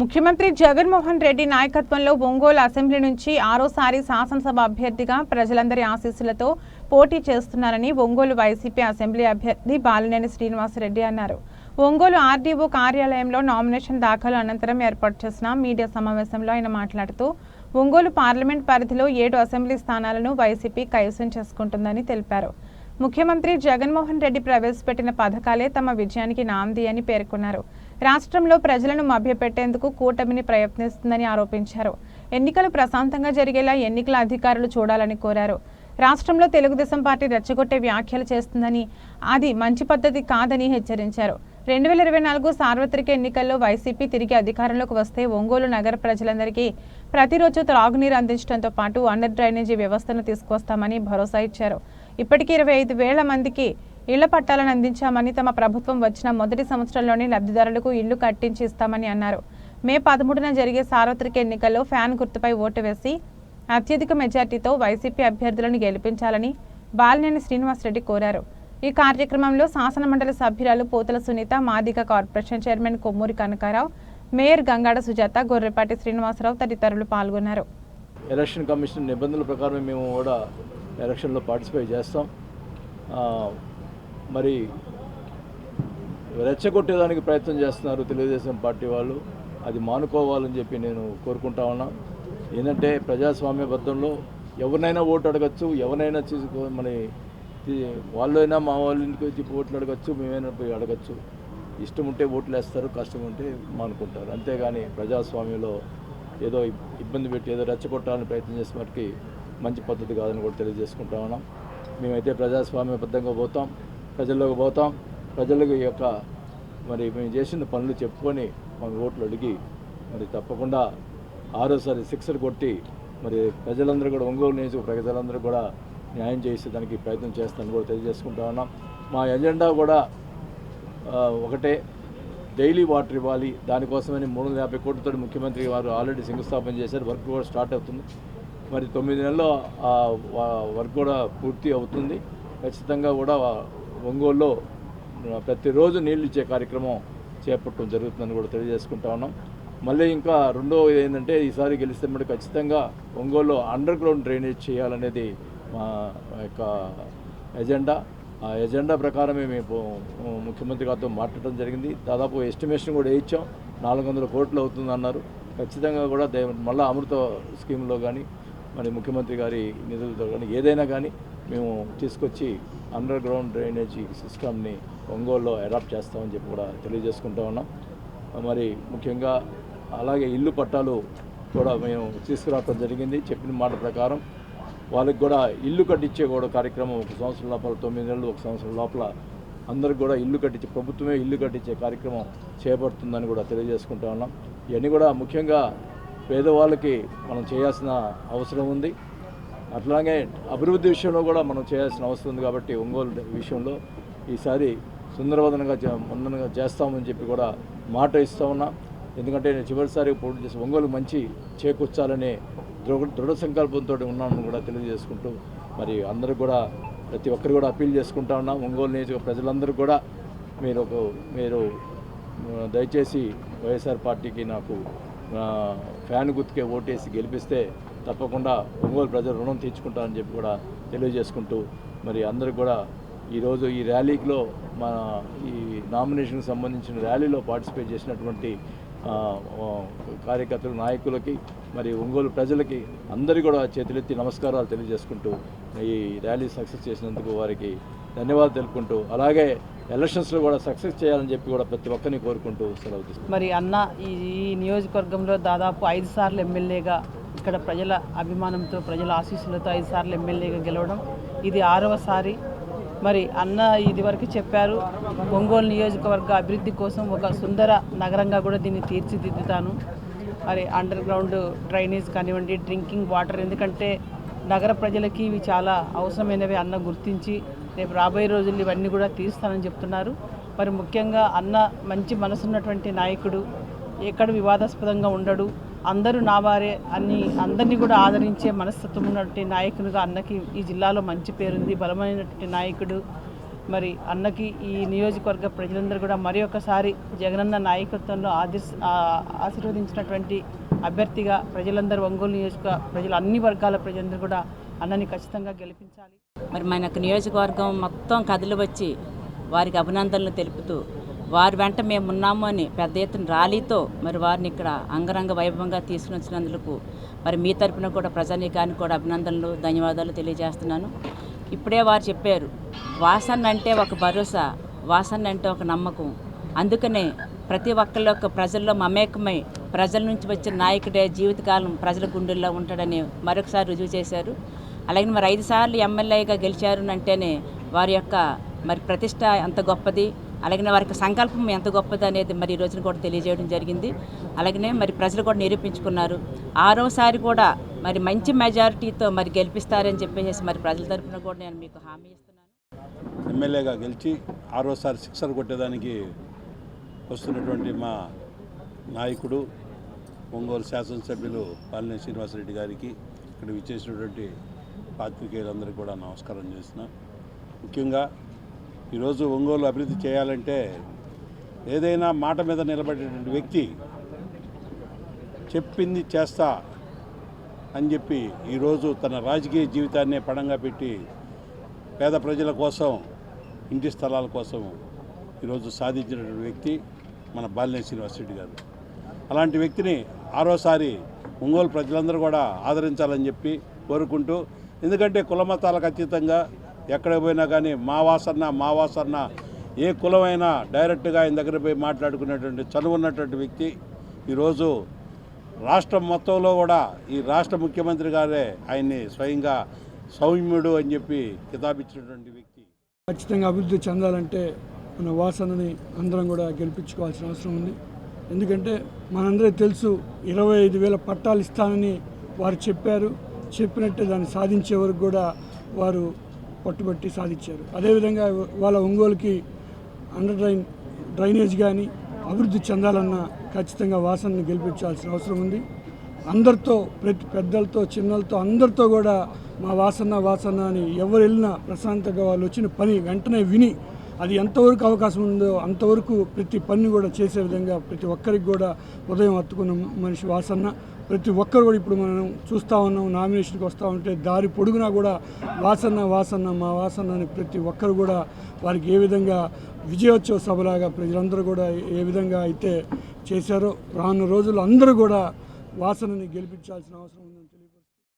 ముఖ్యమంత్రి జగన్మోహన్ రెడ్డి నాయకత్వంలో ఒంగోలు అసెంబ్లీ నుంచి ఆరోసారి శాసనసభ అభ్యర్థిగా ప్రజలందరి ఆశీస్సులతో పోటీ చేస్తున్నారని ఒంగోలు వైసీపీ అసెంబ్లీ అభ్యర్థి బాలినేని శ్రీనివాసరెడ్డి అన్నారు. ఒంగోలు ఆర్డీఓ కార్యాలయంలో నామినేషన్ దాఖలు అనంతరం ఏర్పాటు చేసిన మీడియా సమావేశంలో ఆయన మాట్లాడుతూ ఒంగోలు పార్లమెంట్ పరిధిలో 7 అసెంబ్లీ స్థానాలను వైసీపీ కైవసం చేసుకుంటుందని తెలిపారు. ముఖ్యమంత్రి జగన్మోహన్ రెడ్డి ప్రవేశపెట్టిన పథకాలే తమ విజయానికి నాంది అని పేర్కొన్నారు. రాష్ట్రంలో ప్రజలను మభ్యపెట్టేందుకు కూటమిని ప్రయత్నిస్తుందని ఆరోపించారు. ఎన్నికలు ప్రశాంతంగా జరిగేలా ఎన్నికల అధికారులు చూడాలని కోరారు. రాష్ట్రంలో తెలుగుదేశం పార్టీ రెచ్చగొట్టే వ్యాఖ్యలు చేస్తుందని, అది మంచి పద్ధతి కాదని హెచ్చరించారు. 2024 సార్వత్రిక ఎన్నికల్లో వైసీపీ తిరిగి అధికారంలోకి వస్తే ఒంగోలు నగర ప్రజలందరికీ ప్రతిరోజు త్రాగునీరు అందించడంతో పాటు అండర్ డ్రైనేజీ వ్యవస్థను తీసుకొస్తామని భరోసా ఇచ్చారు. ఇప్పటికీ 25,000 మందికి ఇళ్ల పట్టాలను అందించామని, తమ ప్రభుత్వం వచ్చిన మొదటి సంవత్సరంలోనే లబ్ధిదారులకు ఇళ్లు కట్టించి ఇస్తామని అన్నారు. మే 13న జరిగే సార్వత్రిక ఎన్నికల్లో ఫ్యాన్ గుర్తుపై ఓటు వేసి అత్యధిక మెజార్టీతో వైసీపీ అభ్యర్థులను గెలిపించాలని బాలినేని శ్రీనివాసరెడ్డి కోరారు. ఈ కార్యక్రమంలో శాసనమండలి సభ్యురాలు Pothula Sunitha, Madiga corporation chairman Kommuri Kanakarao, mayor Gangada Sujatha, Gorrepati Srinivasarao తదితరులు పాల్గొన్నారు. ఎలక్షన్ కమిషన్ నిబంధనల ప్రకారం మేము కూడా ఎలక్షన్లో పార్టిసిపేట్ చేస్తాం. మరి రెచ్చగొట్టేదానికి ప్రయత్నం చేస్తున్నారు తెలుగుదేశం పార్టీ వాళ్ళు. అది మానుకోవాలని చెప్పి నేను కోరుకుంటా ఉన్నా. ఏంటంటే ప్రజాస్వామ్యబద్ధంలో ఎవరినైనా ఓటు అడగచ్చు, ఎవరైనా మన వాళ్ళైనా మా వాళ్ళ ఇంటికి వచ్చి ఓట్లు అడగచ్చు, మేమైనా పోయి అడగచ్చు. ఇష్టం ఉంటే ఓట్లు వేస్తారు, కష్టం ఉంటే మానుకుంటారు. అంతేగాని ప్రజాస్వామ్యంలో ఏదో ఇబ్బంది పెట్టి ఏదో రెచ్చగొట్టాలని ప్రయత్నం చేసే వాటికి మంచి పద్ధతి కాదని కూడా తెలియజేసుకుంటా ఉన్నాం. మేమైతే ప్రజాస్వామ్యబద్ధంగా పోతాం, ప్రజల్లోకి పోతాం. ప్రజలకు యొక్క మరి మేము చేసిన పనులు చెప్పుకొని మన ఓట్లు అడిగి మరి తప్పకుండా ఆరోసారి శిక్షలు కొట్టి మరి ప్రజలందరూ కూడా ఒంగోలు నియోజక ప్రజలందరూ కూడా న్యాయం చేసేదానికి ప్రయత్నం చేస్తానని కూడా తెలియజేసుకుంటా ఉన్నాం. మా ఎజెండా కూడా ఒకటే, డైలీ వాటర్ ఇవ్వాలి. దానికోసమని 350 కోట్లతో ముఖ్యమంత్రి వారు ఆల్రెడీ శంకుస్థాపన చేశారు. వర్క్ కూడా స్టార్ట్ అవుతుంది. మరి 9 నెలల్లో ఆ వర్క్ కూడా పూర్తి అవుతుంది. ఖచ్చితంగా కూడా ఒంగోలులో ప్రతిరోజు నీళ్ళు ఇచ్చే కార్యక్రమం చేపట్టడం జరుగుతుందని కూడా తెలియజేసుకుంటా ఉన్నాం. మళ్ళీ ఇంకా రెండోది ఏంటంటే, ఈసారి గెలిస్తే మరి ఖచ్చితంగా ఒంగోలులో అండర్ గ్రౌండ్ డ్రైనేజ్ చేయాలనేది మా యొక్క ఎజెండా. ఆ ఎజెండా ప్రకారమే మేము ముఖ్యమంత్రి గారితో మాట్లాడడం జరిగింది. దాదాపు ఎస్టిమేషన్ కూడా వేయించాం. 400 కోట్లు అవుతుంది అన్నారు. ఖచ్చితంగా కూడా మళ్ళీ అమృత స్కీమ్లో కానీ మరి ముఖ్యమంత్రి గారి నిధులతో కానీ ఏదైనా కానీ మేము తీసుకొచ్చి అండర్ గ్రౌండ్ డ్రైనేజీ సిస్టమ్ని ఒంగోలులో అడాప్ట్ చేస్తామని చెప్పి కూడా తెలియజేసుకుంటా ఉన్నాం. మరి ముఖ్యంగా అలాగే ఇల్లు పట్టాలు కూడా మేము తీసుకురావడం జరిగింది. చెప్పిన మాట ప్రకారం వాళ్ళకి కూడా ఇల్లు కట్టించే కూడా కార్యక్రమం 1 సంవత్సరం లోపల, 9 నెలలు 1 సంవత్సరం లోపల అందరికి కూడా ఇల్లు కట్టించే, ప్రభుత్వమే ఇల్లు కట్టించే కార్యక్రమం చేపడుతుందని కూడా తెలియజేసుకుంటా ఉన్నాం. ఇవన్నీ కూడా ముఖ్యంగా పేదవాళ్ళకి మనం చేయాల్సిన అవసరం ఉంది. అట్లాగే అభివృద్ధి విషయంలో కూడా మనం చేయాల్సిన అవసరం ఉంది. కాబట్టి ఒంగోలు విషయంలో ఈసారి సుందరవదనంగా చేస్తామని చెప్పి కూడా మాట ఇస్తూ ఉన్నా. ఎందుకంటే నేను చివరిసారి పోటీ చేసి ఒంగోలు మంచి చేకూర్చాలనే దృఢ సంకల్పంతో ఉన్నామని కూడా తెలియజేసుకుంటూ మరి అందరూ కూడా ప్రతి ఒక్కరు కూడా అప్పీల్ చేసుకుంటా ఉన్నాం. ఒంగోలు నియోజక ప్రజలందరూ కూడా మీరు దయచేసి వైఎస్ఆర్ పార్టీకి నాకు ఫ్యాన్ గుర్తుకే ఓటేసి గెలిపిస్తే తప్పకుండా ఒంగోలు ప్రజలు రుణం తీర్చుకుంటారని చెప్పి కూడా తెలియజేసుకుంటూ మరి అందరూ కూడా ఈరోజు ఈ ర్యాలీలో మన ఈ నామినేషన్కి సంబంధించిన ర్యాలీలో పార్టిసిపేట్ చేసినటువంటి కార్యకర్తలు, నాయకులకి మరి ఒంగోలు ప్రజలకి అందరికీ కూడా చేతులెత్తి నమస్కారాలు తెలియజేసుకుంటూ ఈ ర్యాలీ సక్సెస్ చేసినందుకు వారికి ధన్యవాదాలు తెలుపుకుంటూ, అలాగే ఎలక్షన్స్లో కూడా సక్సెస్ చేయాలని చెప్పి కూడా ప్రతి ఒక్కరిని కోరుకుంటూ సెలవు తీసుకుంటాం. మరి అన్న ఈ నియోజకవర్గంలో దాదాపు 5 సార్లు ఎమ్మెల్యేగా, ఇక్కడ ప్రజల అభిమానంతో, ప్రజల ఆశీస్సులతో 5 సార్లు ఎమ్మెల్యేగా గెలవడం ఇది 6వసారి. మరి అన్న ఇదివరకు చెప్పారు, ఒంగోలు నియోజకవర్గ అభివృద్ధి కోసం ఒక సుందర నగరంగా కూడా దీన్ని తీర్చిదిద్దుతాను. మరి అండర్ గ్రౌండ్ డ్రైనేజ్ కానివ్వండి, డ్రింకింగ్ వాటర్, ఎందుకంటే నగర ప్రజలకి ఇవి చాలా అవసరమైనవి అన్న గుర్తించి రేపు రాబోయే రోజుల్లో ఇవన్నీ కూడా తీరుస్తానని చెప్తున్నారు. మరి ముఖ్యంగా అన్న మంచి మనసున్నటువంటి నాయకుడు, ఎక్కడ వివాదాస్పదంగా ఉండడు, అందరూ నా వారే అని అందరినీ కూడా ఆదరించే మనస్తత్వం ఉన్నటువంటి నాయకునిగా అన్నకి ఈ జిల్లాలో మంచి పేరుంది. బలమైనటువంటి నాయకుడు. మరి అన్నకి ఈ నియోజకవర్గ ప్రజలందరూ కూడా మరి ఒకసారి జగనన్న నాయకత్వంలో ఆశీర్వదించినటువంటి అభ్యర్థిగా ప్రజలందరూ ఒంగోలు నియోజక ప్రజలు అన్ని వర్గాల ప్రజలందరూ కూడా అన్నని ఖచ్చితంగా గెలిపించాలి. మరి మనకు నియోజకవర్గం మొత్తం కదిలి వచ్చి వారికి అభినందనలు తెలుపుతూ వారి వెంట మేము ఉన్నాము అని పెద్ద ఎత్తున ర్యాలీతో మరి వారిని ఇక్కడ అంగరంగ వైభవంగా తీసుకుని వచ్చినందుకు మరి మీ తరపున కూడా ప్రజానీకానికి కూడా అభినందనలు ధన్యవాదాలు తెలియజేస్తున్నాను. ఇప్పుడే వారు చెప్పారు, వాసన్న అంటే ఒక భరోసా, వాసన్న అంటే ఒక నమ్మకం. అందుకనే ప్రతి ఒక్కళ్ళ యొక్క ప్రజల్లో మమేకమై ప్రజల నుంచి వచ్చిన నాయకుడే జీవితకాలం ప్రజల గుండెల్లో ఉంటాడని మరొకసారి రుజువు చేశారు. అలాగే మరి 5 సార్లు ఎమ్మెల్యేగా గెలిచారు అంటేనే వారి యొక్క మరి ప్రతిష్ట ఎంత గొప్పది, అలాగే వారికి సంకల్పం ఎంత గొప్పది అనేది మరి ఈ రోజున కూడా తెలియజేయడం జరిగింది. అలాగనే మరి ప్రజలు కూడా నిరూపించుకున్నారు. 6వసారి కూడా మరి మంచి మెజారిటీతో మరి గెలిపిస్తారని చెప్పేసి మరి ప్రజల తరఫున కూడా నేను మీకు హామీ ఇస్తున్నాను. ఎమ్మెల్యేగా గెలిచి 6వసారి సిక్సర్ కొట్టేదానికి వస్తున్నటువంటి మా నాయకుడు ఒంగోలు శాసనసభ్యులు బాలినేని శ్రీనివాసరెడ్డి గారికి ఇక్కడ విచ్చేసినటువంటి పాత్రికేయులందరికీ కూడా నమస్కారం చేస్తున్నా. ముఖ్యంగా ఈరోజు ఒంగోలు అభివృద్ధి చేయాలంటే ఏదైనా మాట మీద నిలబడేటువంటి వ్యక్తి చెప్పింది చేస్తా అని చెప్పి ఈరోజు తన రాజకీయ జీవితాన్నే పణంగా పెట్టి పేద ప్రజల కోసం, ఇంటి స్థలాల కోసం ఈరోజు సాధించినటువంటి వ్యక్తి మన బాలినేని శ్రీనివాసరెడ్డి గారు. అలాంటి వ్యక్తిని 6వసారి ఒంగోలు ప్రజలందరూ కూడా ఆదరించాలని చెప్పి కోరుకుంటూ, ఎందుకంటే కులమతాలకు అతీతంగా ఎక్కడ పోయినా కానీ మా వాసన్న ఏ కులమైనా డైరెక్ట్గా ఆయన దగ్గర పోయి మాట్లాడుకునేటువంటి చనువు ఉన్నటువంటి వ్యక్తి. ఈరోజు రాష్ట్రం మొత్తంలో కూడా ఈ రాష్ట్ర ముఖ్యమంత్రి గారే ఆయన్ని స్వయంగా సౌమ్యుడు అని చెప్పి కితాబిచ్చినటువంటి వ్యక్తి. ఖచ్చితంగా అభివృద్ధి చెందాలంటే మన వాసనని అందరం కూడా గెలిపించుకోవాల్సిన అవసరం ఉంది. ఎందుకంటే మనందరికీ తెలుసు 25,000 పట్టాలు ఇస్తానని వారు చెప్పారు. చెప్పినట్టే దాన్ని సాధించే వరకు కూడా వారు పట్టుబట్టి సాధించారు. అదేవిధంగా వాళ్ళ ఒంగోలుకి డ్రైనేజ్ కానీ అభివృద్ధి చెందాలన్నా ఖచ్చితంగా వాసనని గెలిపించాల్సిన అవసరం ఉంది. అందరితో, ప్రతి పెద్దలతో చిన్నలతో అందరితో కూడా మా వాసన అని ఎవరు వెళ్ళినా ప్రశాంతంగా వాళ్ళు వచ్చిన పని వెంటనే విని అది ఎంతవరకు అవకాశం ఉందో అంతవరకు ప్రతి పని కూడా చేసే విధంగా ప్రతి ఒక్కరికి కూడా ఉదయం హత్తుకున్న మనిషి వాసన్న. ప్రతి ఒక్కరు కూడా ఇప్పుడు మనం చూస్తూ ఉన్నాం, నామినేషన్కి వస్తూ ఉంటే దారి పొడుగునా కూడా వాసన్న మా వాసన్న అని ప్రతి ఒక్కరు కూడా వారికి ఏ విధంగా విజయోత్సవ సభలాగా ప్రజలందరూ కూడా ఏ విధంగా అయితే చేశారో రానున్న రోజుల్లో అందరూ కూడా వాసనని గెలిపించాల్సిన అవసరం ఉంది.